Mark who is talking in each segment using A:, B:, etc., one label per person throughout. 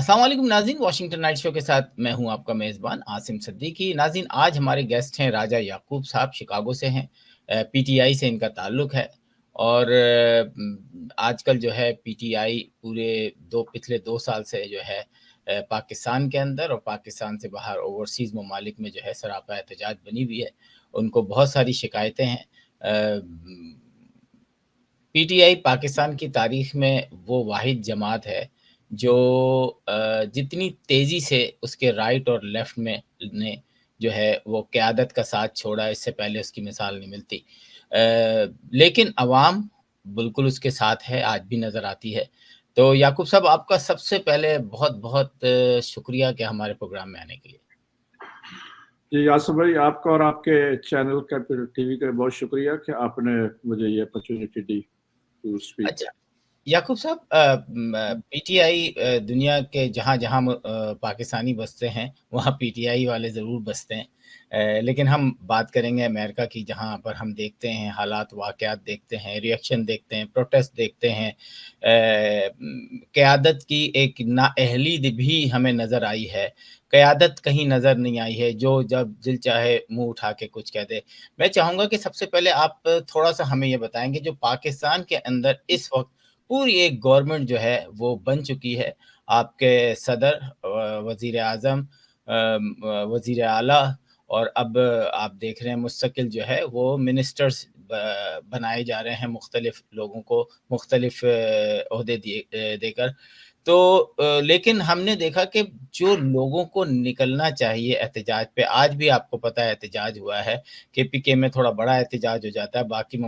A: अस्सलाम वालेकुम नाज़रीन, वाशिंगटन नाइट शो के साथ मैं हूं आपका मेज़बान आसिम सिद्दीकी। नाज़रीन, आज हमारे गेस्ट हैं राजा याकूब साहब, शिकागो से हैं। पीटीआई से इनका ताल्लुक़ है और आजकल जो है पीटीआई पूरे पिछले 2 साल से जो है पाकिस्तान के अंदर और पाकिस्तान से बाहर ओवरसीज़ ममालिक में जो है सरापा एहतजाज बनी हुई है। उनको बहुत सारी शिकायतें हैं। पीटीआई पाकिस्तान की तारीख में वो वाहिद जमात है जो जितनी तेज़ी से उसके राइट और लेफ़्ट में ने जो है वो क़यादत का साथ छोड़ा, इससे पहले उसकी मिसाल नहीं मिलती। लेकिन अवाम बिल्कुल उसके साथ है, आज भी नज़र आती है। तो याकूब साहब, आपका सबसे पहले बहुत-बहुत शुक्रिया कि हमारे प्रोग्राम में आने के लिए।
B: जी आसिफ भाई, आपका और आपके चैनल कैपिटल टीवी का बहुत शुक्रिया कि आपने मुझे ये अपॉर्चुनिटी दी टू स्पीक।
A: अच्छा याकूब साहब, पीटीआई दुनिया के जहाँ-जहाँ पाकिस्तानी बसते हैं वहाँ पीटीआई वाले ज़रूर बसते हैं। लेकिन हम बात करेंगे अमेरिका की, जहाँ पर हम देखते हैं हालात वाक़यात देखते हैं, रिएक्शन देखते हैं, प्रोटेस्ट देखते हैं। क़यादत की एक नाअहली भी हमें नज़र आई है। क़यादत कहीं नज़र नहीं आई है, जो जब दिल चाहे मुँह उठा के कुछ कह दे। मैं चाहूँगा कि सबसे पहले आप थोड़ा-सा हमें ये बताएँगे, जो पाकिस्तान के अंदर इस वक़्त पूरी एक गवर्नमेंट जो है वो बन चुकी है। आपके सदर, वज़ीर-ए-आज़म, वज़ीर आला और अब आप देख रहे हैं मुस्तकिल जो है वो मिनिस्टर्स बनाए जा रहे हैं, मुख्तलिफ लोगों को मुख्तलिफ ओहदे देकर। तो लेकिन हमने देखा कि जो लोगों को निकलना चाहिए एहतजाज पे, आज भी आपको पता है एहतजाज हुआ है। केपीके में थोड़ा बड़ा एहतजाज हो जाता है, बाकी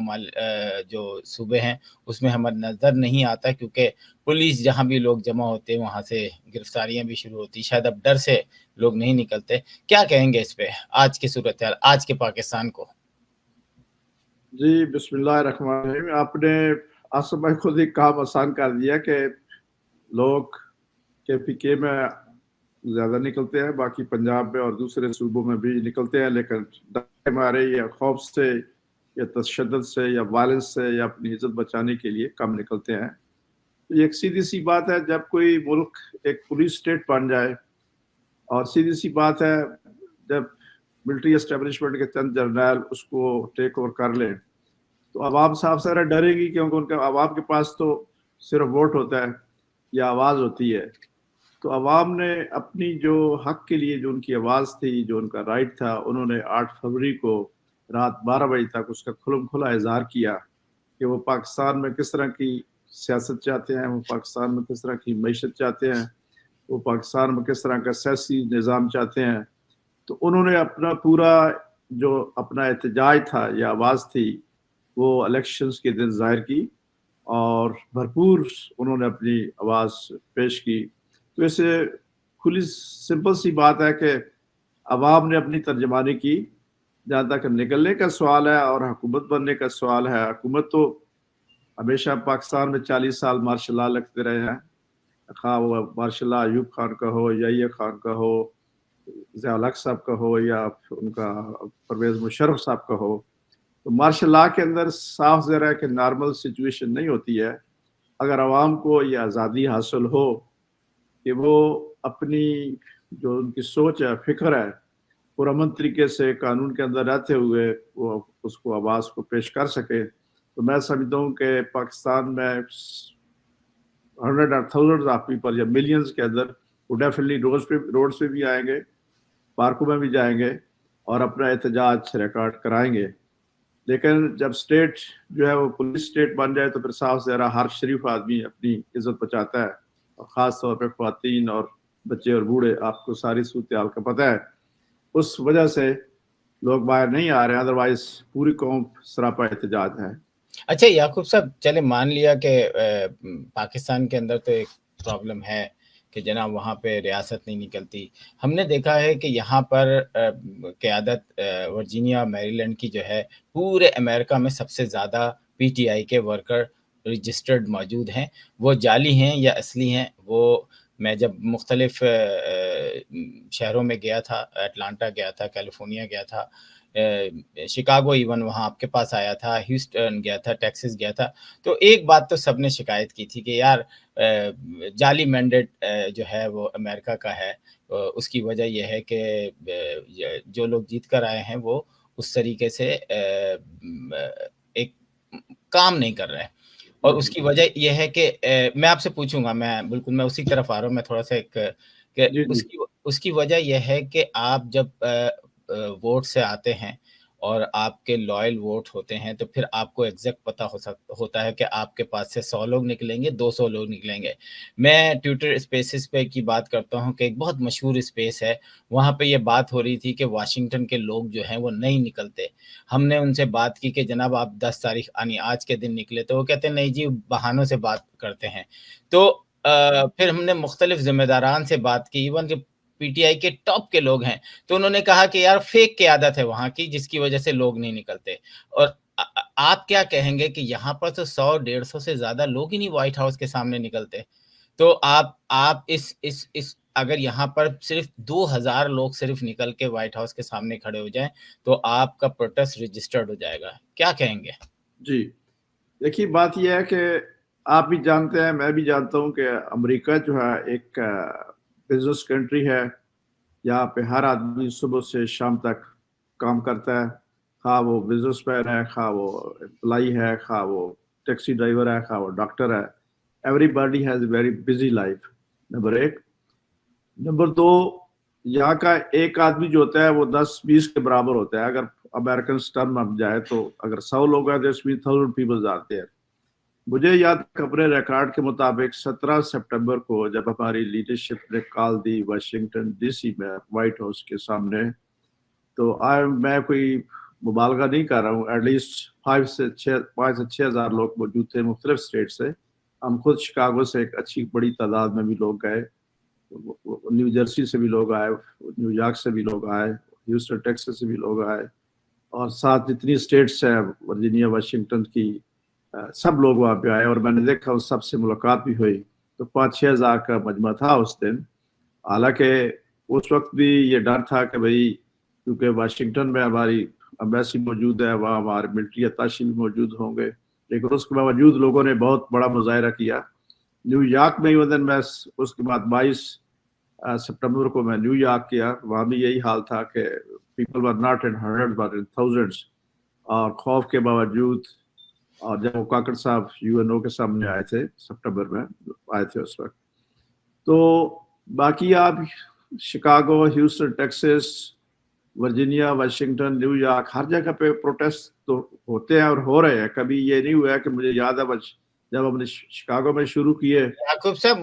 A: जो सूबे हैं उसमें हमें नज़र नहीं आता, क्योंकि पुलिस जहाँ भी लोग जमा होते हैं वहाँ से गिरफ्तारियाँ भी शुरू होती, शायद अब डर से लोग नहीं निकलते। क्या कहेंगे इस पे, आज की सूरत हाल, आज के पाकिस्तान को?
B: जी बिस्मिल्लाहिर्रहमानिर्रहीम। आपने आसिफ भाई खुद ही काम आसान कर दिया कि लोग केपीके में ज़्यादा निकलते हैं, बाकी पंजाब में और दूसरे सूबों में भी निकलते हैं, लेकिन डर मारे या खौफ से या तशद्दुद से या वायलेंस से या अपनी इज्जत बचाने के लिए कम निकलते हैं। ये एक सीधी सी बात है, जब कोई मुल्क एक पुलिस स्टेट बन जाए, और सीधी सी बात है जब मिलिट्री एस्टेब्लिशमेंट के चंद जर्नैल उसको टेक ओवर कर लें, तो आवाम साफ सारा डरेगी, क्योंकि उनका आवाम के पास तो सिर्फ वोट होता है या आवाज़ होती है। तो आवाम ने अपनी जो हक के लिए जो उनकी आवाज़ थी, जो उनका राइट था, उन्होंने 8 फरवरी को रात 12 बजे तक उसका खुला इजहार किया कि वो पाकिस्तान में किस तरह की सियासत चाहते हैं, वो पाकिस्तान में किस तरह की मईशत चाहते हैं, वो पाकिस्तान में किस तरह का सियासी निज़ाम चाहते हैं। तो उन्होंने अपना पूरा जो अपना एहतजाज था या आवाज़ थी वो इलेक्शंस के दिन ज़ाहिर की और भरपूर उन्होंने अपनी आवाज़ पेश की। तो इसे खुली सिंपल सी बात है कि आवाम ने अपनी तर्जमानी की। जहाँ तक निकलने का सवाल है और हुकूमत बनने का सवाल है, हुकूमत तो हमेशा पाकिस्तान में 40 साल मार्शल लॉ लगते रहे हैं, खा वो मार्शल लॉ अयूब खान का हो, याहिया खान का हो, ज़िया हक साहब का हो या उनका परवेज़ मुशर्रफ साहब का हो। तो मार्शल लॉ के अंदर साफ ज़रा है कि नॉर्मल सिचुएशन नहीं होती है। अगर आवाम को ये आज़ादी हासिल हो कि वो अपनी जो उनकी सोच है, फ़िक्र है, पुरअमन तरीके से कानून के अंदर रहते हुए वो उसको आवाज़ को पेश कर सके, तो मैं समझता हूँ कि पाकिस्तान में हंड्रेड और थाउजेंड्स ऑफ पीपल या मिलियंस के अंदर वो डेफिनेटली रोड्स पे भी आएंगे, पार्कों में भी जाएंगे और अपना एहतजाज रिकॉर्ड कराएंगे। लेकिन जब स्टेट जो है वो पुलिस स्टेट बन जाए तो फिर साफ ज़रा हर शरीफ आदमी अपनी इज्जत बचाता है, और ख़ास तौर पर ख़वातीन और बच्चे और बूढ़े, आपको सारी सूरत हाल का पता है। उस वजह से लोग बाहर नहीं आ रहे हैं, अदरवाइज पूरी कौम सरापा एहतजाज है।
A: अच्छा याकूब साहब, चले मान लिया कि पाकिस्तान के अंदर तो एक प्रॉब्लम है कि जनाब वहाँ पे रियासत नहीं निकलती। हमने देखा है कि यहाँ पर क़यादत वर्जीनिया मैरीलैंड की जो है, पूरे अमेरिका में सबसे ज़्यादा पीटीआई के वर्कर रजिस्टर्ड मौजूद हैं। वो जाली हैं या असली हैं, वो मैं जब मुख्तलिफ शहरों में गया था, अटलांटा गया था, कैलिफोर्निया गया था, शिकागो इवन वहाँ आपके पास आया था, ह्यूस्टन गया था, टेक्सास गया था। तो एक बात तो सबने शिकायत की थी कि यार जाली मैंडेट जो है वो अमेरिका का है। उसकी वजह यह है कि जो लोग जीत कर आए हैं वो उस तरीके से एक काम नहीं कर रहे हैं। और उसकी वजह यह है कि मैं आपसे पूछूंगा, मैं उसी की तरफ आ रहा हूँ, मैं थोड़ा सा कि
B: जी जी
A: उसकी वजह यह है कि आप जब वोट से आते हैं और आपके लॉयल वोट होते हैं तो फिर आपको एग्जैक्ट पता होता है कि आपके पास से 100 लोग निकलेंगे, 200 लोग निकलेंगे। मैं ट्विटर स्पेसेस पे की बात करता हूँ कि एक बहुत मशहूर स्पेस है, वहाँ पे ये बात हो रही थी कि वाशिंगटन के लोग जो हैं वो नहीं निकलते। हमने उनसे बात की कि जनाब आप 10 तारीख यानी आज के दिन निकले, तो वो कहते हैं नहीं जी, बहानों से बात करते हैं। तो फिर हमने मुख्तलिफ ज़िम्मेदारान से बात की, इवन जो पीटीआई के टॉप के लोग हैं, तो उन्होंने कहा कि यार फेक की आदत है वहाँ की, जिसकी वजह से लोग नहीं निकलते। और आप क्या कहेंगे कि यहाँ पर तो 100-150 से ज़्यादा लोग ही नहीं व्हाइट हाउस के सामने निकलते। तो आप इस अगर यहाँ पर सिर्फ 2000 लोग सिर्फ निकल के व्हाइट हाउस के सामने खड़े हो जाएं तो आपका प्रोटेस्ट रजिस्टर्ड हो जाएगा, क्या कहेंगे?
B: जी। देखिए, बात यह है कि आप भी जानते हैं, मैं भी जानता हूँ कि अमेरिका जो है एक बिजनेस कंट्री है। यहाँ पे हर आदमी सुबह से शाम तक काम करता है, खा वो बिजनेसमैन है, खा वो एम्प्लाई है, खा वो टैक्सी ड्राइवर है, खा वो डॉक्टर है। Everybody has a very busy life, number एक। नंबर दो, यहाँ का एक आदमी जो होता है वो 10-20 के बराबर होता है। अगर अमेरिकन टर्म में जाए तो अगर 100 लोग हैं तो इसमें 1000 पीपल आते हैं। मुझे याद अपने रिकॉर्ड के मुताबिक 17 सितंबर को जब हमारी लीडरशिप ने कॉल दी वाशिंगटन डीसी में व्हाइट हाउस के सामने, तो मैं कोई मुबालगा नहीं कर रहा हूँ, एटलीस्ट 5 से 6 हजार लोग मौजूद थे मुख्तलिफ स्टेट से। हम खुद शिकागो से एक अच्छी बड़ी तादाद में भी लोग गए, न्यू जर्सी से भी लोग आए, न्यूयॉर्क से भी लोग आए, ह्यूस्टन टेक्सास से भी लोग आए, और साथ जितनी स्टेट्स है वर्जीनिया वाशिंगटन की, सब लोग वहाँ पे आए और मैंने देखा उस सबसे मुलाकात भी हुई। तो 5-6 हजार का मजमा था उस दिन। हालांकि उस वक्त भी ये डर था कि भाई, क्योंकि वाशिंगटन में हमारी अम्बेसी मौजूद है, वहाँ हमारे मिलिट्री अत्ताशी भी मौजूद होंगे, लेकिन उसके बावजूद लोगों ने बहुत बड़ा मुजाहरा किया। न्यूयॉर्क में वजन मैं उसके बाद 22 सितंबर को मैं न्यूयॉर्क किया, वहाँ भी यही हाल था कि people were not in hundreds but in thousands. और खौफ के बावजूद, और जब वो काकड़ साहब यूएनओ के सामने आए थे सितंबर में, आए थे उस वक्त। तो बाकी आप Chicago, Houston Texas, Virginia, Washington, New York, हर जगह पे प्रोटेस्ट तो होते हैं और हो रहे हैं। कभी ये नहीं हुआ है कि मुझे याद है जब हमने शिकागो में शुरू किए।
A: याकूब साहब,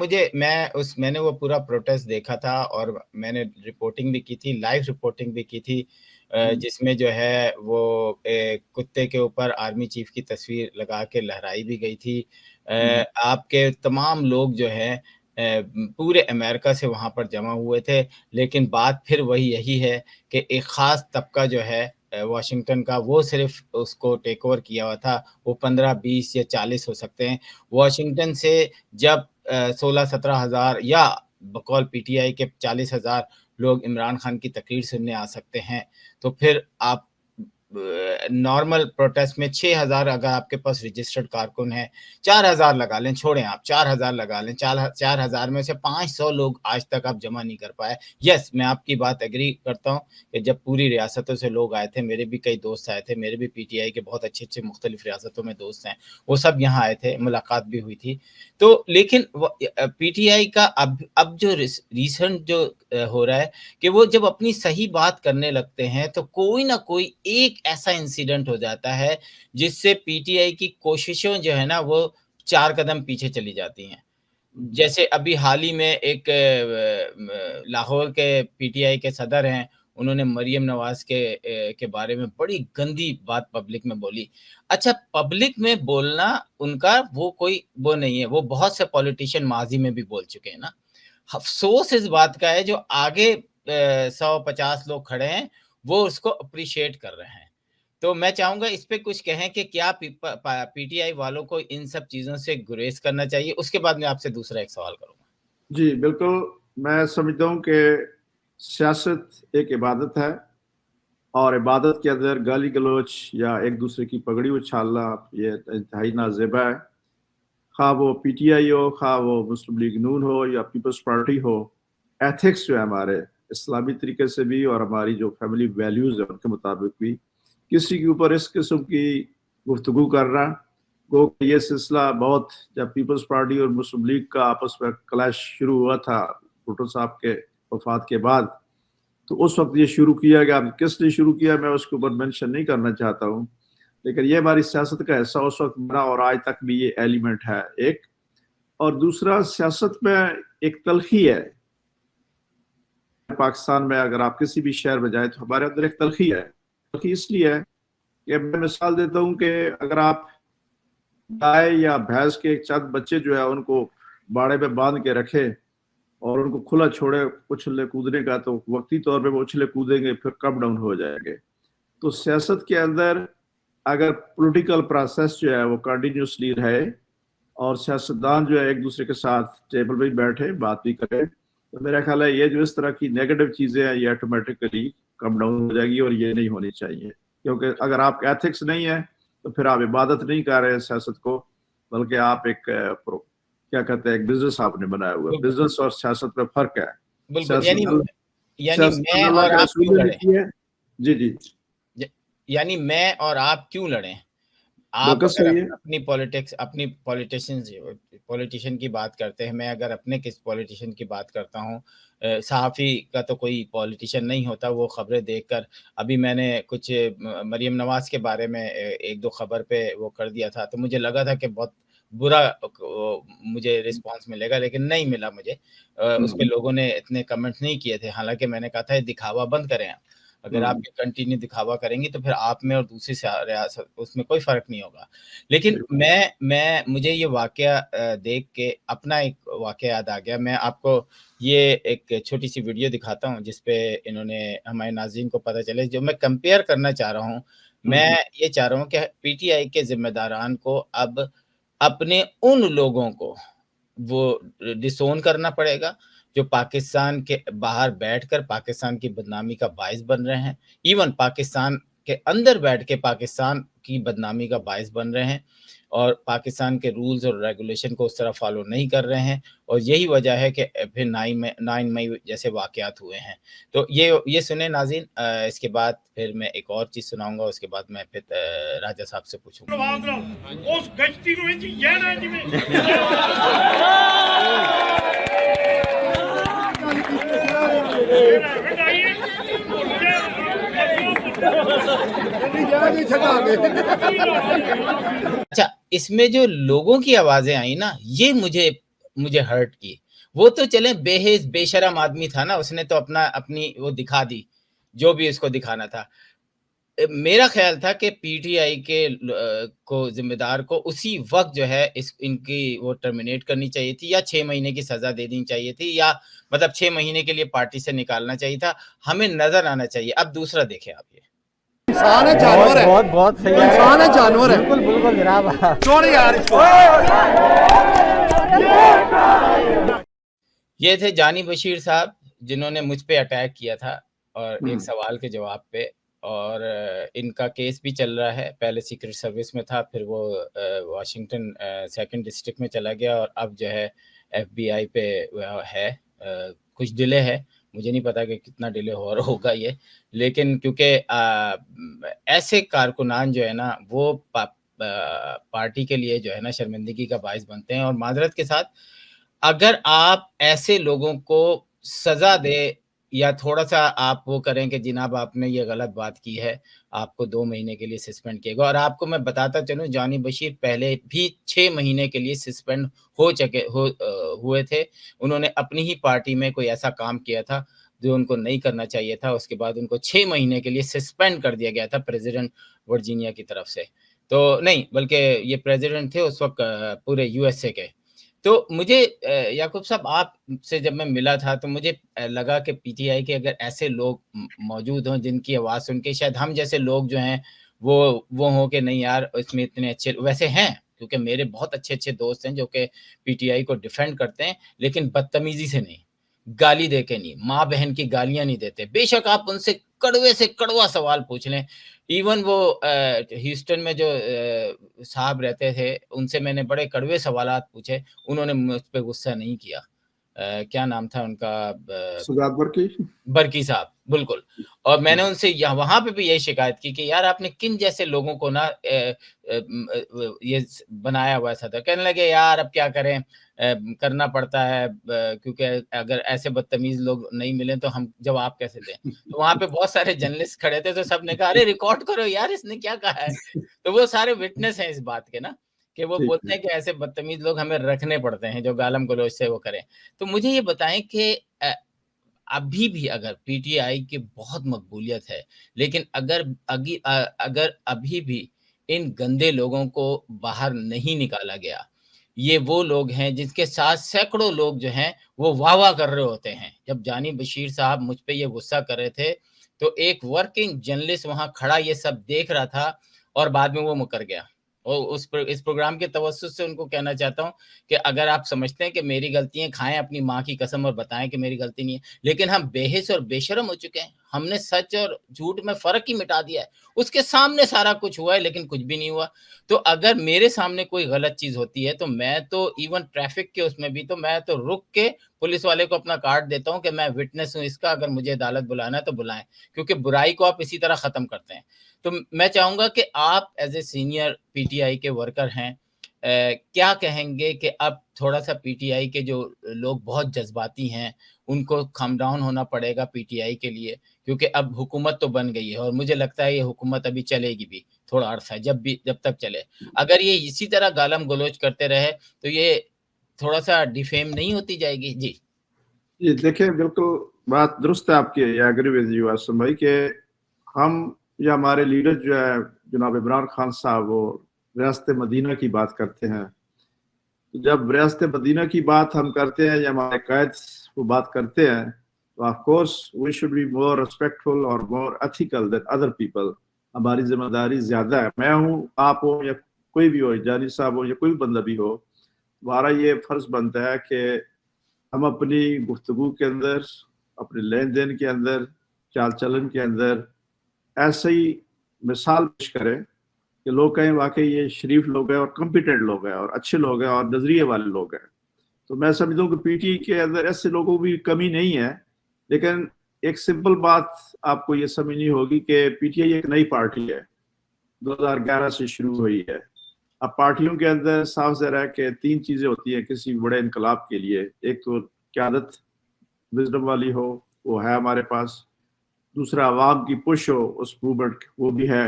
A: मैंने वो पूरा प्रोटेस्ट देखा था और मैंने रिपोर्टिंग भी की थी, लाइव रिपोर्टिंग भी की थी, जिसमें जो है वो कुत्ते के ऊपर आर्मी चीफ की तस्वीर लगा के लहराई भी गई थी। आपके तमाम लोग जो है पूरे अमेरिका से वहाँ पर जमा हुए थे, लेकिन बात फिर वही यही है कि एक ख़ास तबका जो है वाशिंगटन का, वो सिर्फ उसको टेक ओवर किया हुआ था। वो 15, 20 या 40 हो सकते हैं। वाशिंगटन से जब 16-17 हज़ार या बकौल पीटीआई के 40,000 लोग इमरान खान की तकरीर सुनने आ सकते हैं, तो फिर आप नॉर्मल प्रोटेस्ट में 6,000 अगर आपके पास रजिस्टर्ड कारकुन है, 4,000 लगा लें, छोड़ें आप 4,000 लगा लें, 4,000 में से 500 लोग आज तक आप जमा नहीं कर पाए। यस, मैं आपकी बात एग्री करता हूँ कि जब पूरी रियासतों से लोग आए थे, मेरे भी कई दोस्त आए थे, मेरे भी पीटीआई के बहुत अच्छे मुख्तलिफ रियासतों में दोस्त हैं, वो सब यहाँ आए थे, मुलाकात भी हुई थी। तो लेकिन पीटीआई का अब जो रिसेंट जो हो रहा है कि वो जब अपनी सही बात करने लगते हैं तो कोई ना कोई एक ऐसा इंसिडेंट हो जाता है जिससे पीटीआई की कोशिशों जो है ना वो 4 कदम पीछे चली जाती हैं। जैसे अभी हाल ही में एक लाहौर के पीटीआई के सदर हैं, उन्होंने मरियम नवाज के बारे में बड़ी गंदी बात पब्लिक में बोली। अच्छा, पब्लिक में बोलना उनका वो कोई वो नहीं है, वो बहुत से पॉलिटिशियन माजी में भी बोल चुके हैं ना। अफसोस इस बात का है जो आगे 100-50 लोग खड़े हैं, वो उसको अप्रिशिएट कर रहे हैं। तो मैं चाहूँगा इस पे कुछ कहें कि क्या पीटीआई वालों को इन सब चीज़ों से गुरेज करना चाहिए? उसके बाद मैं आपसे दूसरा एक सवाल करूँगा।
B: जी बिल्कुल, मैं समझता हूँ कि सियासत एक इबादत है और इबादत के अंदर गाली गलोच या एक दूसरे की पगड़ी उछालना ये इंतहाई नाजेबा है। खा वो पीटीआई हो, खा वो मुस्लिम लीग नून हो या पीपल्स पार्टी हो, एथिक्स जो है हमारे इस्लामी तरीके से भी और हमारी जो फैमिली वैल्यूज है उनके मुताबिक भी किसी के ऊपर इस किस्म की गुफ्तगू करना, गो ये सिलसिला बहुत, जब पीपल्स पार्टी और मुस्लिम लीग का आपस में क्लैश शुरू हुआ था भुट्टो साहब के वफात के बाद, तो उस वक्त ये शुरू किया गया। किसने शुरू किया मैं उसके ऊपर मेंशन नहीं करना चाहता हूँ, लेकिन ये हमारी सियासत का हिस्सा उस वक्त बना और आज तक भी ये एलिमेंट है एक। और दूसरा, सियासत में एक तलखी है। पाकिस्तान में अगर आप किसी भी शहर में जाए तो हमारे अंदर एक तलखी है। तलखी इसलिए है कि मैं मिसाल देता हूँ कि अगर आप गाय या भैंस के चंद बच्चे जो है उनको बाड़े में बांध के रखे और उनको खुला छोड़े उछलने कूदने का, तो वक्ती तौर पे वो उछले कूदेंगे, फिर कम डाउन हो जाएंगे। तो सियासत के अंदर अगर पॉलिटिकल प्रोसेस जो है वो कंटिन्यूसली रहे और सियासतदान जो है एक दूसरे के साथ टेबल पे बैठे बात भी करें, तो मेरा ख्याल है ये जो इस तरह की नेगेटिव चीजें हैं ये ऑटोमेटिकली कम डाउन हो जाएगी और ये नहीं होनी चाहिए। क्योंकि अगर आप एथिक्स नहीं है तो फिर आप इबादत नहीं कर रहे हैं सियासत को, बल्कि आप एक क्या कहते हैं एक बिजनेस आपने बनाया हुआ है। बिजनेस और सियासत में फर्क है।
A: बिल्कुल, यानी
B: सियासत
A: मैं
B: अल्लाह
A: और
B: के
A: आप
B: रसूल
A: क्यों
B: ने
A: लड़े?
B: लिखी है। जी जी,
A: यानी मैं और आप क्यों लड़े? आप
B: बिल्कुल
A: अगर
B: सही है।
A: अपनी पॉलिटिशियन की बात करते हैं, मैं अगर अपने किस पॉलिटिशियन की बात करता हूँ, सहाफ़ी का तो कोई पॉलिटिशियन नहीं होता, वो खबरें देखकर। अभी मैंने कुछ मरियम नवाज़ के बारे में 1-2 खबर पे वो कर दिया था, तो मुझे लगा था कि बहुत बुरा मुझे रिस्पॉन्स मिलेगा, लेकिन नहीं मिला मुझे। उस पे लोगों ने इतने कमेंट्स नहीं किए थे, हालाँकि मैंने कहा था ये दिखावा बंद करें आप। अगर आप ये कंटिन्यू दिखावा करेंगी तो फिर आप में और दूसरी रियासत उसमें कोई फ़र्क नहीं होगा। लेकिन मुझे ये वाक़या देख के अपना एक वाक़या याद आ गया। मैं आपको ये एक छोटी-सी वीडियो दिखाता हूँ जिस पे इन्होंने हमारे नाज़रीन को पता चले, जो मैं कंपेयर करना चाह रहा हूँ। मैं ये चाह रहा हूँ कि पीटीआई के ज़िम्मेदारान को अब अपने उन लोगों को वो डिसोन करना पड़ेगा, जो पाकिस्तान के बाहर बैठकर पाकिस्तान की बदनामी का बायस बन रहे हैं। इवन पाकिस्तान के अंदर बैठ के पाकिस्तान की बदनामी का बायस बन रहे हैं और पाकिस्तान के रूल्स और रेगुलेशन को उस तरह फ़ॉलो नहीं कर रहे हैं, और यही वजह है कि फिर 9 मई जैसे वाक़यात हुए हैं। तो ये सुने नाज़रीन, इसके बाद फिर मैं एक और चीज़ सुनाऊँगा, उसके बाद मैं फिर राजा साहब से पूछूँगा।
C: उस गश्ती ਨੂੰ ਇੰਜ ਯਾਨਾ ਜਿਵੇਂ
A: अच्छा, इसमें जो लोगों की आवाज़ें आई ना, ये मुझे हर्ट की। वो तो चलें बेशर्म आदमी था ना, उसने तो अपनी वो दिखा दी, जो भी उसको दिखाना था। मेरा ख़्याल था कि पीटीआई के को ज़िम्मेदार को उसी वक़्त जो है इनकी वो टर्मिनेट करनी चाहिए थी, या 6 महीने की सज़ा दे देनी चाहिए थी, या मतलब 6 महीने के लिए पार्टी से निकालना चाहिए था। हमें नज़र आना चाहिए। अब दूसरा देखें आप ये।
D: इंसान है, जानवर है। बहुत सही है। इंसान है, जानवर है। बिल्कुल बिल्कुल जनाब। छोड़ यार इसको।
A: ये थे जानी बशीर साहब, जिन्होंने मुझ पे अटैक किया था और एक सवाल के जवाब पे, और इनका केस भी चल रहा है। पहले सीक्रेट सर्विस में था, फिर वो वाशिंगटन 2nd डिस्ट्रिक्ट में चला गया, और अब जो है एफबीआई पे है। कुछ डिले है, मुझे नहीं पता कि कितना डिले होगा ये, लेकिन क्योंकि ऐसे कारकुनान जो है ना, वो पार्टी के लिए जो है ना शर्मिंदगी का बायस बनते हैं। और माजरत के साथ, अगर आप ऐसे लोगों को सज़ा दें या थोड़ा-सा आप वो करें कि जनाब आपने ये गलत बात की है, आपको 2 महीने के लिए सस्पेंड किया गया। और आपको मैं बताता चलूँ, जानी बशीर पहले भी 6 महीने के लिए सस्पेंड हुए थे। उन्होंने अपनी ही पार्टी में कोई ऐसा काम किया था जो उनको नहीं करना चाहिए था, उसके बाद उनको 6 महीने के लिए सस्पेंड कर दिया गया था प्रेज़िडेंट वर्जीनिया की तरफ से। तो नहीं, बल्कि ये प्रेज़िडेंट थे उस वक़्त पूरे यूएसए के। तो मुझे याकूब साहब, आपसे जब मैं मिला था तो मुझे लगा कि पीटीआई के अगर ऐसे लोग मौजूद हों जिनकी आवाज़ सुन के शायद हम जैसे लोग जो हैं वो हों कि नहीं यार, इसमें इतने अच्छे वैसे हैं, क्योंकि मेरे बहुत अच्छे-अच्छे दोस्त हैं जो कि पीटीआई को डिफेंड करते हैं, लेकिन बदतमीज़ी से नहीं। गाली दे के नहीं, माँ बहन की गालियां नहीं देते। बेशक आप उनसे कड़वे से कड़वा सवाल पूछ लें। इवन वो ह्यूस्टन में जो साहब रहते थे, उनसे मैंने बड़े कड़वे सवालात पूछे, उन्होंने मुझ पे गुस्सा नहीं किया। क्या नाम था उनका?
B: सजाद बर्की।
A: बर्की साहब, बिल्कुल। और मैंने उनसे वहाँ पे भी यही शिकायत की कि यार आपने किन जैसे लोगों को ना ये बनाया हुआ है सदर। कहने लगे यार अब क्या करें, करना पड़ता है, क्योंकि अगर ऐसे बदतमीज लोग नहीं मिले तो हम जवाब कैसे दें। तो वहाँ पे बहुत सारे जर्नलिस्ट खड़े थे, तो सबने कहा अरे रिकॉर्ड करो यार, इसने क्या कहा है। तो वो सारे विटनेस हैं इस बात के ना, कि वो
B: ठीक
A: बोलते
B: है।
A: हैं कि ऐसे बदतमीज लोग हमें रखने पड़ते हैं जो गालम गलौज से वो करें। तो मुझे ये बताएं कि अभी भी अगर पीटीआई की बहुत मकबूलियत है, लेकिन अगर अभी भी इन गंदे लोगों को बाहर नहीं निकाला गया, ये वो लोग हैं जिसके साथ सैकड़ों लोग जो हैं वो वाह-वाह कर रहे होते हैं। जब जानी बशीर साहब मुझ पे ये गुस्सा कर रहे थे, तो एक वर्किंग जर्नलिस्ट वहाँ खड़ा ये सब देख रहा था और बाद में वो मुकर गया। और इस प्रोग्राम के तवज्जुह से उनको कहना चाहता हूँ कि अगर आप समझते हैं कि मेरी गलती है, खाएँ अपनी माँ की कसम और बताएँ कि मेरी गलती नहीं है। लेकिन हम बेहिस और बेशर्म हो चुके हैं। हमने सच और झूठ में फ़र्क ही मिटा दिया है। उसके सामने सारा कुछ हुआ है, लेकिन कुछ भी नहीं हुआ। तो अगर मेरे सामने कोई गलत चीज़ होती है, तो मैं तो इवन ट्रैफ़िक के उसमें भी, तो मैं तो रुक के पुलिस वाले को अपना कार्ड देता हूँ कि मैं विटनेस हूँ इसका, अगर मुझे अदालत बुलाना है तो बुलाएँ। क्योंकि बुराई को आप इसी तरह ख़त्म करते हैं। तो मैं चाहूँगा कि आप एज़ ए सीनियर पीटीआई के वर्कर हैं, क्या कहेंगे कि अब थोड़ा-सा पीटीआई के जो लोग बहुत जज़्बाती हैं, उनको काम डाउन होना पड़ेगा पीटीआई के लिए, क्योंकि अब हुकूमत तो बन गई है और मुझे लगता है ये हुकूमत अभी चलेगी भी थोड़ा अरसा, जब तक चले। अगर ये इसी तरह गालम-गलौच करते रहे, तो ये थोड़ा-सा डिफेम नहीं होती जाएगी? जी।
B: जी, देखिए बिल्कुल बात दुरुस्त है आपकी। I agree with you Asim भाई कि हम या हमारे लीडर जो है जनाब इमरान खान साहब, वो रियासत मदीना की बात करते हैं। जब रियासत मदीना की बात हम करते हैं या हमारे कायद वो बात करते हैं, तो of course we should be more respectful और more ethical than other people. हमारी जिम्मेदारी ज्यादा है। मैं हूँ, आप हो या कोई भी हो, जानी साहब हो या कोई भी बंदा भी हो, हमारा ये फर्ज बनता है कि हम अपनी गुफ्तगू के अंदर, अपने लेन देन के अंदर, चाल चलन के अंदर ऐसे ही मिसाल पेश करें कि लोग कहें वाकई ये शरीफ लोग हैं और कॉम्पिटेंट लोग हैं और अच्छे लोग हैं और नजरिए वाले लोग हैं। तो मैं समझता हूँ कि पीटी के अंदर ऐसे लोगों की कमी नहीं है। लेकिन एक सिंपल बात आपको ये समझनी होगी कि पीटीआई एक नई पार्टी है, 2011 से शुरू हुई है। अब पार्टियों के अंदर साफ ज़रा है कि तीन चीज़ें होती हैं किसी बड़े इनकलाब के लिए। एक तो क़यादत विजडम वाली हो, वो है हमारे पास। दूसरा अवाम की पुश हो, उस मूवमेंट वो भी है।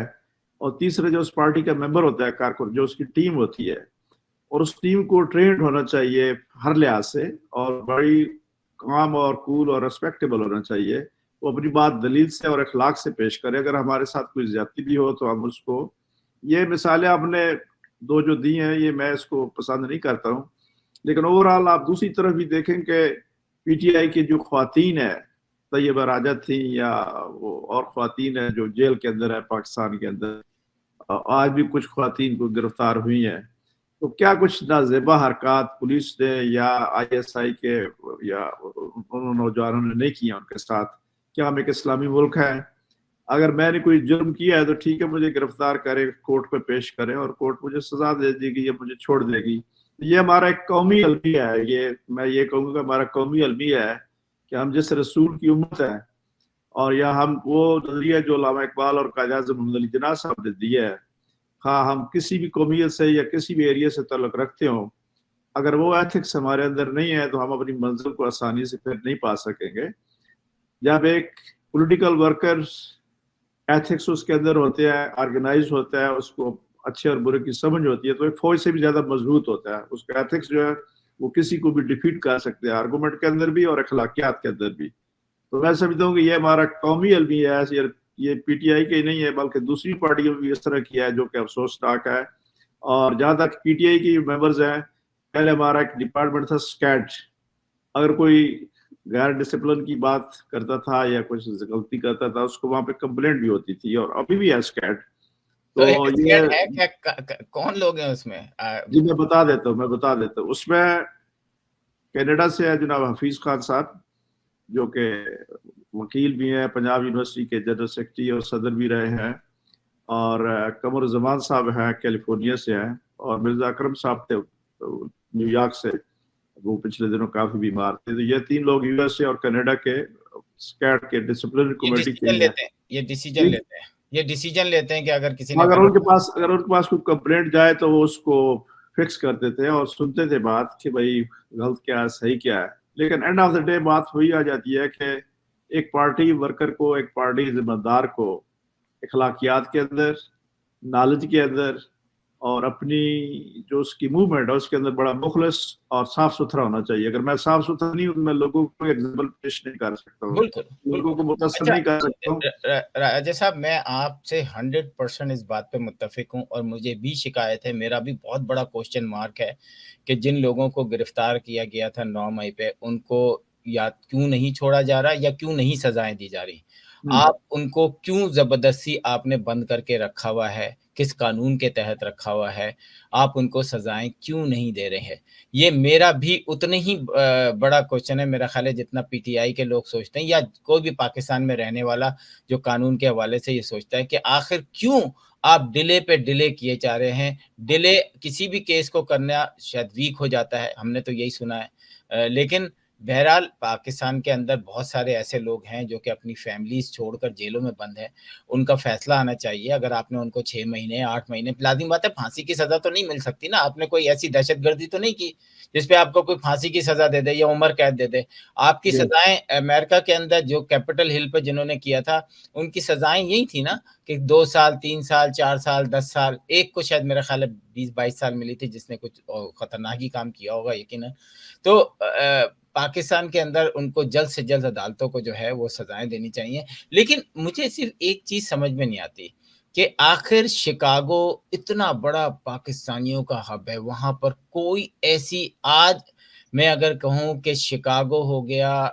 B: और तीसरा जो उस पार्टी का मेंबर होता है, कारकुन, जो उसकी टीम होती है, और उस टीम को ट्रेंड होना चाहिए हर लिहाज से और बड़ी काम और कूल और रेस्पेक्टेबल होना चाहिए। वो अपनी बात दलील से और अखलाक से पेश करे। अगर हमारे साथ कोई ज्यादती भी हो तो हम उसको, ये मिसालें आपने दो जो दी हैं ये मैं इसको पसंद नहीं करता हूँ। लेकिन ओवरऑल आप दूसरी तरफ भी देखें कि पीटीआई की जो ख्वातीन है, तैयबा राजा थी या वो और ख्वातीन है जो जेल के अंदर है पाकिस्तान के अंदर, आज भी कुछ ख्वातीन को गिरफ्तार हुई हैं। तो क्या कुछ नाज़ेबा हरकत पुलिस ने या आईएसआई के या उन नौजवानों ने नहीं किया उनके साथ? क्या हम एक इस्लामी मुल्क है? अगर मैंने कोई जुर्म किया है तो ठीक है, मुझे गिरफ्तार करे, कोर्ट पे पेश करें और कोर्ट मुझे सजा दे देगी या मुझे छोड़ देगी। ये हमारा एक कौमी अलमिया है। ये मैं ये कहूँगा हमारा कौमी अलमिया है कि हम जिस रसूल की उम्मत है और या हम वो नजरिया जो अल्लामा इकबाल और कायद आज़म मोहम्मद अली जिन्ना साहब ने दिया है, हाँ हम किसी भी कौमियत से या किसी भी एरिया से ताल्लुक रखते हो, अगर वो एथिक्स हमारे अंदर नहीं है तो हम अपनी मंजिल को आसानी से फिर नहीं पा सकेंगे। जब एक पॉलिटिकल वर्कर एथिक्स उसके अंदर होते हैं, ऑर्गेनाइज होता है, उसको अच्छे और बुरे की समझ होती है, तो एक फौज से भी ज्यादा मजबूत होता है। उसका एथिक्स जो है वो किसी को भी डिफीट कर सकते हैं, आर्गूमेंट के अंदर भी और अखलाकियात के अंदर भी। तो मैं समझता हूँ कि ये हमारा कौमी अलमिया है। ये पीटीआई के नहीं है बल्कि दूसरी पार्टियों में भी इस तरह किया है, जो कि अफसोसनाक है। और जहाँ तक पीटीआई की मेंबर्स हैं, पहले हमारा एक डिपार्टमेंट था स्कैट। अगर कोई गैर डिसिप्लिन की बात करता था या कुछ गलती करता था, उसको वहाँ पे कंप्लेंट भी होती थी और अभी भी है स्कैट।
A: तो ये है क्या, कौन लोग हैं उसमें?
B: जी मैं बता देता हूँ उसमें कनाडा से है जनाब हफीज खान साहब, جو کہ وکیل بھی ہیں, پنجاب یونیورسٹی کے جنرل سیکرٹری اور صدر بھی رہے ہیں, اور قمر زمان صاحب ہیں کیلیفورنیا سے ہیں, اور مرزا اکرم صاحب تھے نیو یارک سے, وہ پچھلے دنوں کافی بیمار تھے. تو یہ 3 لوگ یو ایس اے اور کینیڈا کے اسکیٹ کے ڈسپلنری کمیٹی کے ہیں.
A: یہ ڈیسیجن لیتے ہیں کہ اگر کسی نے
B: اگر ان کے پاس کوئی کمپلینٹ جائے تو وہ اس کو فکس کرتے تھے اور سنتے تھے بات کہ بھائی غلط کیا ہے صحیح کیا ہے. لیکن اینڈ آف دا ڈے بات وہی آ جاتی ہے کہ ایک پارٹی ورکر کو, ایک پارٹی ذمہ دار کو اخلاقیات کے اندر, نالج کے اندر, اور اپنی جو اس کی موومنٹ ہے اس کے اندر بڑا مخلص اور صاف ستھرا ہونا چاہیے. اگر میں صاف ستھرا نہیں ہوں تو میں لوگوں کو ایگزامپل پیش نہیں کر سکتا ہوں, لوگوں کو متاثر نہیں کر سکتا ہوں.
A: راجہ صاحب, میں آپ سے 100% اس بات پہ متفق ہوں, اور مجھے بھی شکایت ہے, میرا بھی بہت بڑا کوشچن مارک ہے کہ جن لوگوں کو گرفتار کیا گیا تھا 9 مئی پہ, ان کو یا کیوں نہیں چھوڑا جا رہا یا کیوں نہیں سزائیں دی جا رہی. آپ ان کو کیوں زبردستی آپ نے بند کر کے رکھا ہوا ہے, کس قانون کے تحت رکھا ہوا ہے, آپ ان کو سزائیں کیوں نہیں دے رہے ہیں؟ یہ میرا بھی اتنے ہی بڑا کوشچن ہے میرا خیال ہے جتنا پی ٹی آئی کے لوگ سوچتے ہیں, یا کوئی بھی پاکستان میں رہنے والا جو قانون کے حوالے سے یہ سوچتا ہے کہ آخر کیوں آپ ڈیلے پہ ڈیلے کیے جا رہے ہیں. ڈیلے کسی بھی کیس کو کرنا شاید ویک ہو جاتا ہے, ہم نے تو یہی سنا ہے, لیکن بہرحال پاکستان کے اندر بہت سارے ایسے لوگ ہیں جو کہ اپنی فیملیز چھوڑ کر جیلوں میں بند ہیں. ان کا فیصلہ آنا چاہیے. اگر آپ نے ان کو 6 مہینے 8 مہینے, لازم بات ہے پھانسی کی سزا تو نہیں مل سکتی نا, آپ نے کوئی ایسی دہشت گردی تو نہیں کی جس پہ آپ کو کوئی پھانسی کی سزا دے دے یا عمر قید دے دے. آپ کی سزائیں امریکہ کے اندر جو کیپٹل ہل پہ جنہوں نے کیا تھا ان کی سزائیں یہی تھی نا کہ 2 سال 3 سال 4 سال 10 سال, ایک کو شاید میرا خیال ہے 20-22 سال ملی تھی جس نے کچھ خطرناک ہی کام کیا ہوگا یقیناً. تو پاکستان کے اندر ان کو جلد سے جلد عدالتوں کو جو ہے وہ سزائیں دینی چاہیے. لیکن مجھے صرف ایک چیز سمجھ میں نہیں آتی کہ آخر شکاگو اتنا بڑا پاکستانیوں کا ہب ہے, وہاں پر کوئی ایسی, آج میں اگر کہوں کہ شکاگو ہو گیا,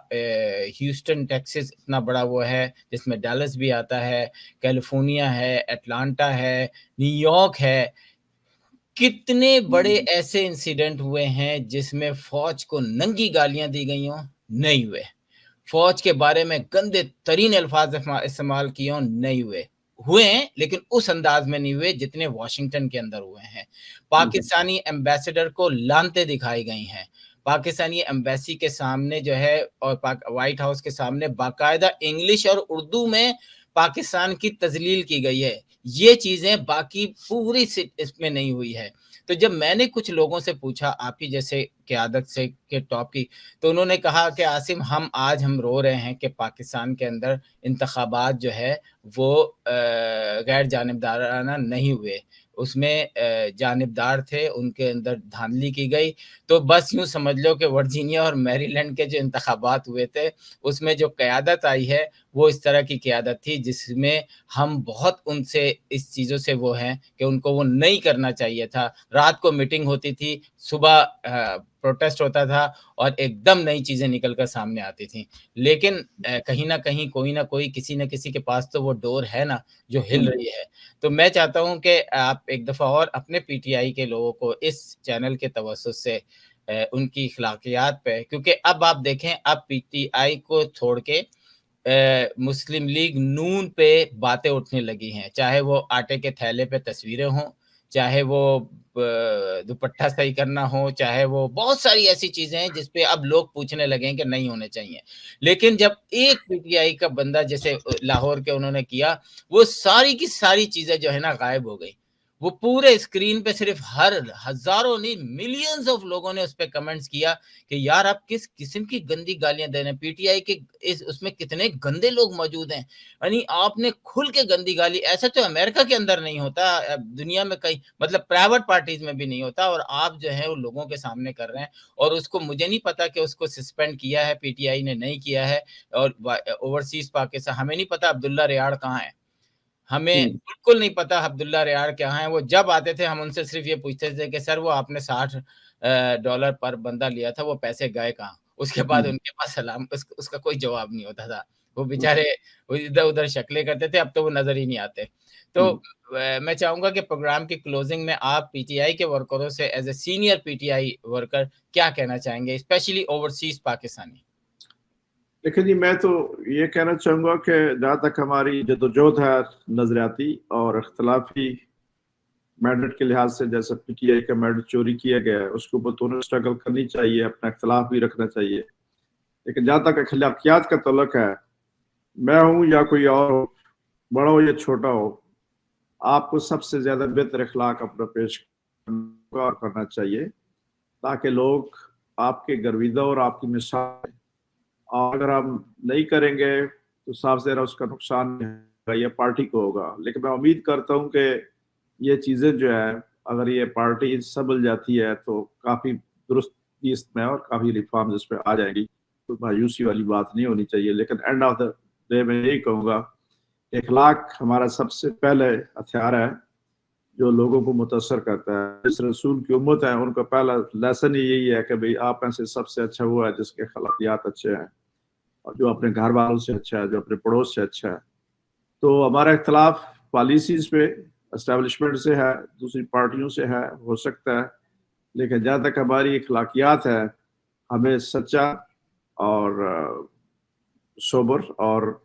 A: ہیوسٹن ٹیکسس اتنا بڑا وہ ہے جس میں ڈالس بھی آتا ہے, کیلیفورنیا ہے, اٹلانٹا ہے, نیو یارک ہے, کتنے بڑے ایسے انسیڈنٹ ہوئے ہیں جس میں فوج کو ننگی گالیاں دی گئی ہوں, نہیں ہوئے. فوج کے بارے میں گندے ترین الفاظ استعمال کیے ہوں, نہیں ہوئے ہیں, لیکن اس انداز میں نہیں ہوئے جتنے واشنگٹن کے اندر ہوئے ہیں. پاکستانی ایمبیسڈر کو لانتے دکھائی گئی ہیں. پاکستانی ایمبیسی کے سامنے جو ہے اور وائٹ ہاؤس کے سامنے باقاعدہ انگلش اور اردو میں پاکستان کی تذلیل کی گئی ہے. یہ چیزیں باقی پوری اس میں نہیں ہوئی ہے. تو جب میں نے کچھ لوگوں سے پوچھا آپ کی جیسے قیادت سے کہ ٹاپ کی, تو انہوں نے کہا کہ عاصم ہم رو رہے ہیں کہ پاکستان کے اندر انتخابات جو ہے وہ غیر جانبدارانہ نہیں ہوئے, اس میں جانبدار تھے, ان کے اندر دھاندلی کی گئی. تو بس یوں سمجھ لو کہ ورجینیا اور میری لینڈ کے جو انتخابات ہوئے تھے اس میں جو قیادت آئی ہے وہ اس طرح کی قیادت تھی جس میں ہم بہت ان سے اس چیزوں سے وہ ہیں کہ ان کو وہ نہیں کرنا چاہیے تھا. رات کو میٹنگ ہوتی تھی, صبح پروٹیسٹ ہوتا تھا, اور ایک دم نئی چیزیں نکل کر سامنے آتی تھیں. لیکن کہیں نہ کہیں کوئی نہ کوئی کسی نہ کسی کے پاس تو وہ ڈور ہے نا جو ہل رہی ہے. تو میں چاہتا ہوں کہ آپ ایک دفعہ اور اپنے پی ٹی آئی کے لوگوں کو اس چینل کے توسط سے ان کی اخلاقیات پہ, کیونکہ اب آپ دیکھیں اب پی ٹی آئی کو چھوڑ کے مسلم لیگ نون پہ باتیں اٹھنے لگی ہیں, چاہے وہ آٹے کے تھیلے پہ تصویریں ہوں, چاہے وہ دوپٹہ صحیح کرنا ہو, چاہے وہ بہت ساری ایسی چیزیں ہیں جس پہ اب لوگ پوچھنے لگے ہیں کہ نہیں ہونے چاہیے. لیکن جب ایک پی ٹی آئی کا بندہ جیسے لاہور کے انہوں نے کیا, وہ ساری کی ساری چیزیں جو ہے نا غائب ہو گئی. وہ پورے اسکرین پہ صرف ہزاروں نہیں ملینز آف لوگوں نے اس پہ کمنٹس کیا کہ یار آپ کس قسم کی گندی گالیاں دے رہے ہیں. پی ٹی آئی کے اس میں کتنے گندے لوگ موجود ہیں, یعنی آپ نے کھل کے گندی گالی, ایسا تو امریکہ کے اندر نہیں ہوتا, دنیا میں کئی مطلب پرائیویٹ پارٹیز میں بھی نہیں ہوتا, اور آپ جو ہے وہ لوگوں کے سامنے کر رہے ہیں. اور اس کو مجھے نہیں پتا کہ اس کو سسپینڈ کیا ہے پی ٹی آئی نے, نہیں کیا ہے. اور اوورسیز پاکستان ہمیں نہیں پتا عبداللہ ریاڑ کہاں ہے, ہمیں بالکل نہیں پتا عبداللہ ریاڑ کہاں ہیں. وہ جب آتے تھے ہم ان سے صرف یہ پوچھتے تھے کہ سر وہ آپ نے $60 پر بندہ لیا تھا, وہ پیسے گئے کہاں. اس کے بعد ان کے پاس سلام اس کا کوئی جواب نہیں ہوتا تھا. وہ بیچارے ادھر ادھر شکلیں کرتے تھے, اب تو وہ نظر ہی نہیں آتے. تو میں چاہوں گا کہ پروگرام کی کلوزنگ میں آپ پی ٹی آئی کے ورکروں سے as a senior P T I worker کیا کہنا چاہیں گے, اسپیشلی اوورسیز پاکستانی.
B: देखिए जी, मैं तो ये कहना चाहूँगा कि जहाँ तक हमारी जदोजहद है नज़रियाती और इख्तलाफी मैंडेट के लिहाज से, जैसे पीटीआई का मैंडेट चोरी किया गया है, उसके ऊपर दोनों स्ट्रगल करनी चाहिए, अपना इख्तलाफ भी रखना चाहिए। लेकिन जहाँ तक अखलाकियात का तल्लुक है, मैं हूँ या कोई और हो, बड़ा हो या छोटा हो, आपको सबसे ज़्यादा बेहतर अखलाक अपना पेश करना चाहिए, ताकि लोग आपके गर्विदा और आपकी मिसाल, और अगर हम नहीं करेंगे तो साफ ज़रा उसका नुकसान होगा या पार्टी को होगा। लेकिन मैं उम्मीद करता हूँ कि ये चीज़ें जो है, अगर ये पार्टी संभल जाती है तो काफ़ी दुरुस्त इसमें और काफ़ी रिफॉर्म्स इस पर आ जाएंगी, तो मायूसी वाली बात नहीं होनी चाहिए। लेकिन एंड ऑफ द डे मैं यही कहूँगा, इखलाक हमारा सबसे पहले हथियार है जो लोगों को मुतासर करता है। इस रसूल की उम्मत है, उनका पहला लेसन ही यही है कि भाई आप में से सबसे अच्छा वो है जिसके अखलाकियात अच्छे हैं और जो अपने घर वालों से अच्छा है, जो अपने पड़ोस से अच्छा है। तो हमारा इख्तलाफ पॉलिसीज पे एस्टेब्लिशमेंट से है, दूसरी पार्टियों से है, हो सकता है, लेकिन जहाँ तक हमारी अखलाकियात है, हमें सच्चा और सोबर, और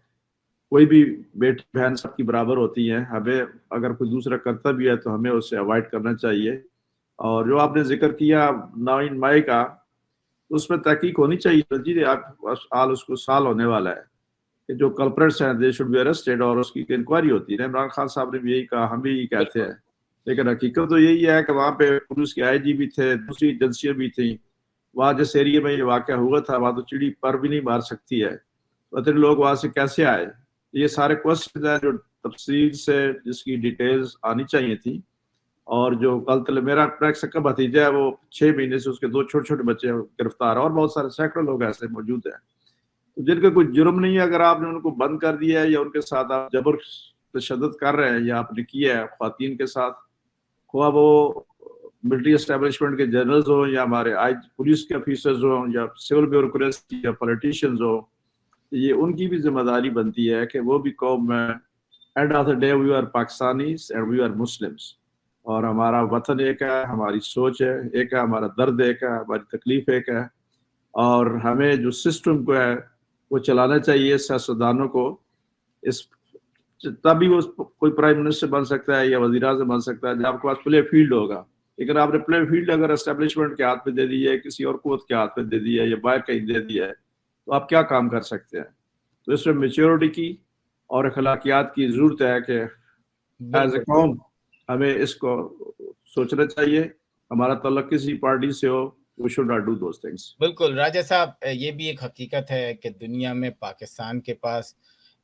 B: कोई भी बेटी बहन सबकी बराबर होती है, हमें अगर कोई दूसरा करता भी है तो हमें उसे अवॉइड करना चाहिए। और जो आपने जिक्र किया 9 मई का, उसमें तहकीक होनी चाहिए जी। आप उसको साल होने वाला है कि जो कल्प्रेट्स हैं दे शुड बी अरेस्टेड, और उसकी इंक्वायरी होती है। इमरान खान साहब ने भी यही कहा, हम भी यही कहते हैं, लेकिन हकीकत तो यही है कि वहाँ पे पुलिस के आईजी भी थे, दूसरी एजेंसियाँ भी थी। वहाँ जिस एरिया में ये वाक़या हुआ था, वहाँ तो चिड़ी पर भी नहीं मार सकती है, तो इतने लोग वहाँ से कैसे आए? ये सारे क्वेश्चन हैं जो तफसील से जिसकी डिटेल्स आनी चाहिए थी। और जो कल मेरा ट्रैक्स का भतीजा है, वो 6 महीने से उसके 2 छोटे छोटे बच्चे गिरफ्तार है, और बहुत सारे सैकड़ों लोग ऐसे मौजूद हैं तो जिनका कोई जुर्म नहीं है। अगर आपने उनको बंद कर दिया है या उनके साथ आप जबर तशद्दुद कर रहे हैं या आपने किया है ख्वातीन के साथ, खुआ वो मिलिट्री एस्टेब्लिशमेंट के जनरल्स हो या हमारे आज पुलिस के ऑफिसर्स हो या सिविल ब्यूरोक्रेसी या पॉलिटिशियंस हो, ये उनकी भी जिम्मेदारी बनती है कि वो भी कौम में, end of the day we are Pakistanis and we are Muslims, और हमारा वतन एक है, हमारी सोच है एक है, हमारा दर्द एक है, हमारी तकलीफ एक है, और हमें जो सिस्टम को है वो चलाना चाहिए, सियासतदानों को। इस तभी वो कोई प्राइम मिनिस्टर बन सकता है या वज़ीर आज़म बन सकता है जब आपके पास प्ले फील्ड होगा। लेकिन आपने प्ले फील्ड अगर एस्टेब्लिशमेंट के हाथ में दे दी है, किसी और कुव्वत के हाथ में दे दी है या बाहर कहीं दे दिया है, तो आप क्या काम कर सकते हैं? तो इसमें मेच्योरिटी की और अखलाकियात की ज़रूरत है कि एज ए कौम हमें इसको सोचना चाहिए। हमारा तल्लुक किसी पार्टी से हो, we should not do those things।
A: बिल्कुल राजा साहब, ये भी एक हकीकत है कि दुनिया में पाकिस्तान के पास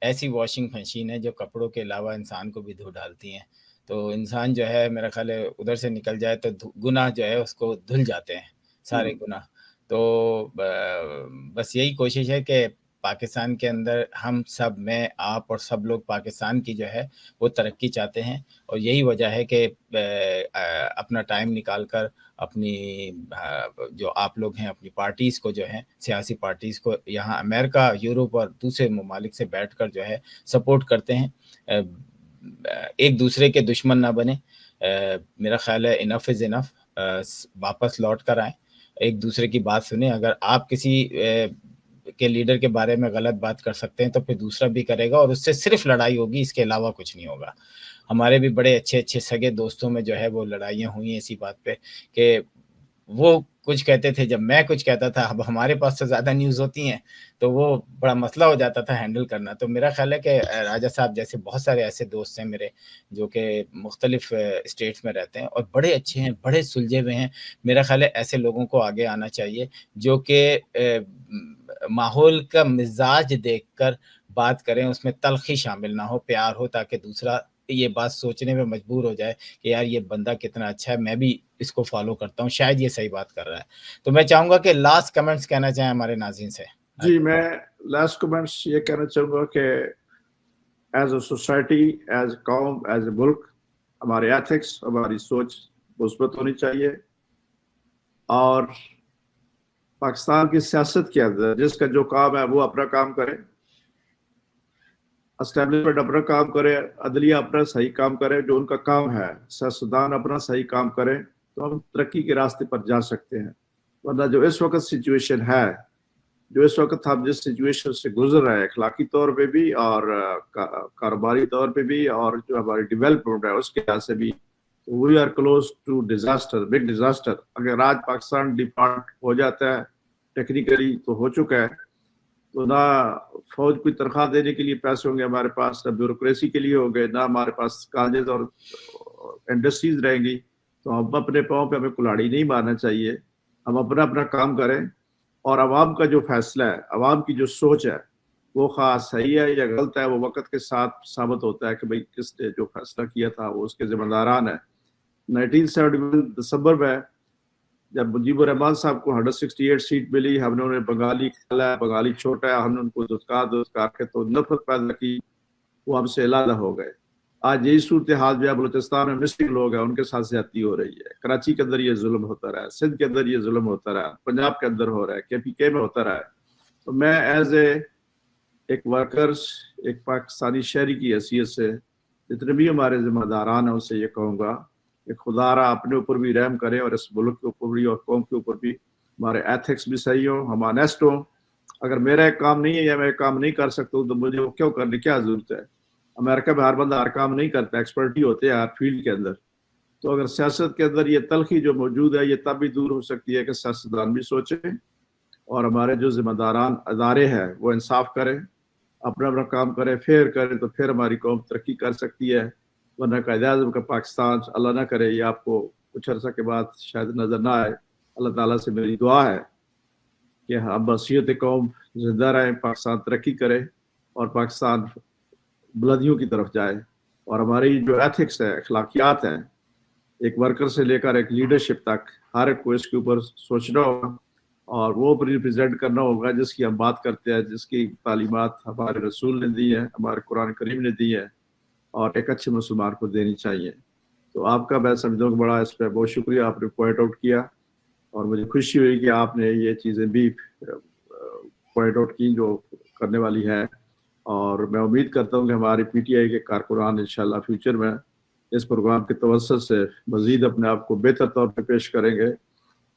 A: ऐसी वॉशिंग मशीन है जो कपड़ों के अलावा इंसान को भी धो डालती हैं। तो इंसान जो है, मेरा ख्याल है उधर से निकल जाए तो गुनाह जो है उसको धुल जाते हैं सारे गुनाह। तो बस यही कोशिश है कि पाकिस्तान के अंदर हम सब, मैं, आप और सब लोग पाकिस्तान की जो है वो तरक्की चाहते हैं, और यही वजह है कि अपना टाइम निकाल कर अपनी जो आप लोग हैं अपनी पार्टीज़ को जो है, सियासी पार्टीज़ को यहाँ अमेरिका, यूरोप और दूसरे ममालिक से बैठकर जो है सपोर्ट करते हैं। एक दूसरे के दुश्मन ना बने। मेरा ख्याल है इनफ इज़ इनफ। वापस लौट कर आएँ, एक दूसरे की बात सुने। अगर आप किसी के लीडर के बारे में गलत बात कर सकते हैं तो फिर दूसरा भी करेगा, और उससे सिर्फ लड़ाई होगी, इसके अलावा कुछ नहीं होगा। हमारे भी बड़े अच्छे अच्छे सगे दोस्तों में जो है वो लड़ाइयाँ हुई हैं इसी बात पे कि वो कुछ कहते थे जब मैं कुछ कहता था। अब हमारे पास तो ज़्यादा न्यूज़ होती हैं तो वो बड़ा मसला हो जाता था हैंडल करना। तो मेरा ख्याल है कि राजा साहब जैसे बहुत सारे ऐसे दोस्त हैं मेरे जो कि मुख्तलिफ स्टेट्स में रहते हैं और बड़े अच्छे हैं, बड़े सुलझे हुए हैं। मेरा ख्याल है ऐसे लोगों को आगे आना चाहिए जो कि माहौल का मिजाज देखकर बात करें, उसमें तल्खी शामिल ना हो, प्यार हो, ताकि दूसरा ये बात सोचने में मजबूर हो जाए कि यार ये बंदा कितना अच्छा है, मैं भी इसको फॉलो करता हूँ, शायद ये सही बात कर रहा है। तो मैं चाहूँगा कि लास्ट कमेंट्स कहना चाहें हमारे नाज़रीन से।
B: जी, मैं लास्ट कमेंट्स ये कहना चाहूँगा कि एज अ सोसाइटी, एज कौम, एज ए मुल्क, हमारे एथिक्स, हमारी सोच मुस्बत होनी चाहिए, और पाकिस्तान की सियासत के अंदर जिसका जो काम है वो अपना काम करे, एस्टेब्लिशमेंट अपना काम करे, अदलिया अपना सही काम करे जो उनका काम है, सियासतदान अपना सही काम करे, तो हम तरक्की के रास्ते पर जा सकते हैं। वरना जो इस वक्त सिचुएशन है जो इस वक्त हम जिस सिचुएशन से गुजर रहे हैं अखलाकी तौर पे भी और कारोबारी तौर पे भी और जो हमारी डेवलपमेंट है उसके लिहाज से भी, we are close to disaster, big disaster. अगर आज पाकिस्तान डिपार्ट हो जाता है टेक्निकली तो हो चुका है, तो ना फौज को तनख्वाह देने के लिए पैसे होंगे हमारे पास, ना ब्यूरोक्रेसी के लिए होंगे, ना हमारे पास कॉलेज और इंडस्ट्रीज रहेंगी। तो हम अपने पाँव पे हमें कुल्हाड़ी नहीं मारना चाहिए, हम अपना अपना काम करें और आवाम का जो फैसला है, आवाम की जो सोच है वो खास सही है या गलत है, वो वक्त के साथ साबित होता है कि भाई किसने जो फैसला किया था वो उसके जिम्मेदारान है। 1971 दिसंबर में जब मुजीबुर रहमान साहब को 168 सीट मिली, हमने उन्हें बंगाली कहला, बंगाली छोटा है, हमने उनको दुत्कार के तो नफरत पैदा की, वो हमसे अलग हो गए। आज यही सूरत हाल जो है बलूचिस्तान में मुस्लिम लोग हैं उनके साथ ज्यादती हो रही है, कराची के अंदर ये जुल्म होता रहा है, सिंध के अंदर ये जुल्म होता रहा है, पंजाब के अंदर हो रहा है, KPK में होता रहा है। तो मैं एज एक वर्कर्स, एक पाकिस्तानी शहरी की हैसियत से जितने भी हमारे जिम्मेदारान हैं उनसे ये कहूँगा कि खुदारा अपने ऊपर भी रहम करें और इस मुल्क के ऊपर भी और कौम के ऊपर भी हमारे एथिक्स भी सही हो, हम ऑनेस्ट हों। अगर मेरा एक काम नहीं है या मैं एक काम नहीं कर सकता हूँ तो मुझे वो क्यों करने की क्या जरूरत है। अमेरिका में हर बंदा हर काम नहीं करता, एक्सपर्टी होते हैं हर फील्ड के अंदर। तो अगर सियासत के अंदर ये तलखी जो मौजूद है ये तब भी दूर हो सकती है कि सियासतदान भी सोचें और हमारे जो जिम्मेदारान अदारे हैं वो इंसाफ करें, अपना अपना काम करें, फेयर करें, तो फिर हमारी कौम तरक्की कर सकती है। वरना कायद-ए-आज़म का पाकिस्तान अल्लाह ना करे ये आपको कुछ अर्सा के बाद शायद नज़र ना आए। अल्लाह ताला से मेरी दुआ है कि हम बसीयत कौम जिंदा रहें, पाकिस्तान तरक्की करे और पाकिस्तान बुलंदियों की तरफ जाए। और हमारी जो एथिक्स है, अखलाकियात हैं, एक वर्कर से लेकर एक लीडरशिप तक हर एक को इसके ऊपर सोचना होगा और वो रिप्रेजेंट करना होगा जिसकी हम बात करते हैं, जिसकी तालीमात हमारे रसूल ने दी है, हमारे कुरान करीम ने दी है और एक अच्छे मुसलमान को देनी चाहिए। तो आपका मैं समझूँ बड़ा इस पर बहुत शुक्रिया, आपने पॉइंट आउट किया और मुझे खुशी हुई कि आपने ये चीज़ें भी पॉइंट आउट की जो करने वाली है। और मैं उम्मीद करता हूँ कि हमारे PTI के कारकुनान इंशाल्लाह फ्यूचर में इस प्रोग्राम के तवज्जुह से मज़ीद अपने आप को बेहतर तौर पर पेश करेंगे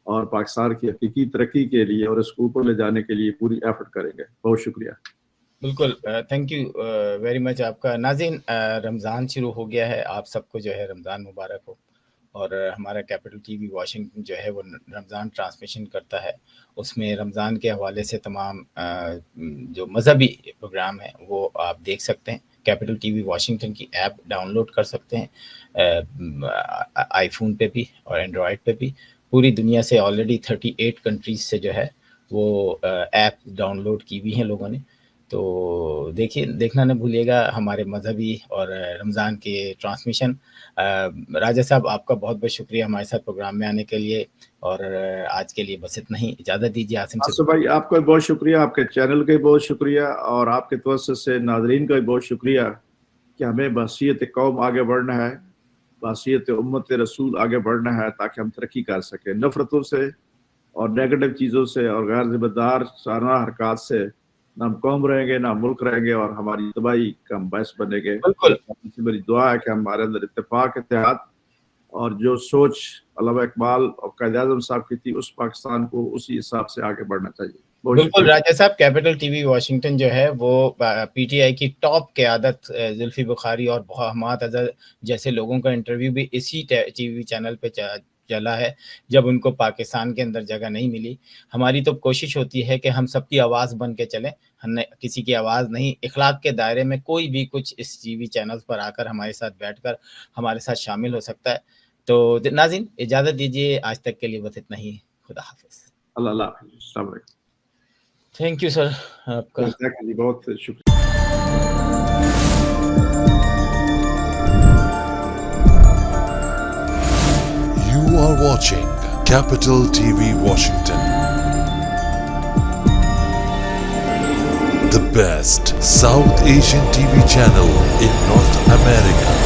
B: और पाकिस्तान की हकीकी तरक्की के लिए और इसको ऊपर ले जाने के लिए पूरी एफर्ट करेंगे। बहुत शुक्रिया।
A: बिल्कुल, थैंक यू वेरी मच आपका। नाज़रीन, रमज़ान शुरू हो गया है, आप सबको जो है रमज़ान मुबारक हो। और हमारा कैपिटल TV वाशिंगटन जो है वो रमज़ान ट्रांसमिशन करता है, उसमें रमज़ान के हवाले से तमाम जो मज़हबी प्रोग्राम है वो आप देख सकते हैं। कैपिटल TV वाशिंगटन की ऐप डाउनलोड कर सकते हैं आईफोन पे भी और एंड्रॉयड पे भी। पूरी दुनिया से ऑलरेडी 38 कंट्रीज से जो है वो ऐप डाउनलोड की हुई हैं लोगों ने। तो देखिए, देखना न भूलिएगा हमारे मजहबी और रमज़ान के ट्रांसमिशन। राजा साहब, आपका बहुत बहुत शुक्रिया हमारे साथ प्रोग्राम में आने के लिए। और आज के लिए बस इतना ही, इजाज़त दीजिए। आसिम
B: भाई, आपका भी बहुत शुक्रिया, आपके चैनल का भी बहुत शुक्रिया और आपके तवज्जुह से नाज़रीन का भी बहुत शुक्रिया कि हमें बहसीयत कौम आगे बढ़ना है, बहसीयत उम्मत रसूल आगे बढ़ना है ताकि हम तरक्की कर सकें। नफरतों से और नेगेटिव चीज़ों से और गैर जिम्मेदार सारा हरकत से ना हम कौम रहेंगे ना मुल्क रहेंगे और हमारी तबाही का हम बायस बनेंगे।
A: बिल्कुल,
B: मेरी दुआ है कि हमारे अंदर इत्तेफाक, इत्तेहाद और जो सोच अल्लामा इकबाल और कायद-ए-आज़म साहब की थी उस पाकिस्तान को उसी हिसाब से आगे बढ़ना चाहिए।
A: बिल्कुल राजा साहब, कैपिटल TV वाशिंगटन जो है वो PTI की टॉप क़यादत जुल्फी बुखारी और हमाद अज़हर जैसे लोगों का इंटरव्यू भी इसी TV चैनल पे चला है जब उनको पाकिस्तान के अंदर जगह नहीं मिली। हमारी तो कोशिश होती है कि हम सबकी आवाज़ बन के चलें, हमने किसी की आवाज़ नहीं। इखलाक के दायरे में कोई भी कुछ इस TV चैनल पर आकर हमारे साथ बैठकर हमारे साथ शामिल हो सकता है। तो नाज़रीन, इजाज़त दीजिए, आज तक के लिए बस इतना ही। खुदा हाफिज़।
B: अल्लाह हाफ़िज़।
A: थैंक यू सर, आपका
B: बहुत शुक्रिया।
E: You are watching Capital TV Washington, the best South Asian TV channel in North America.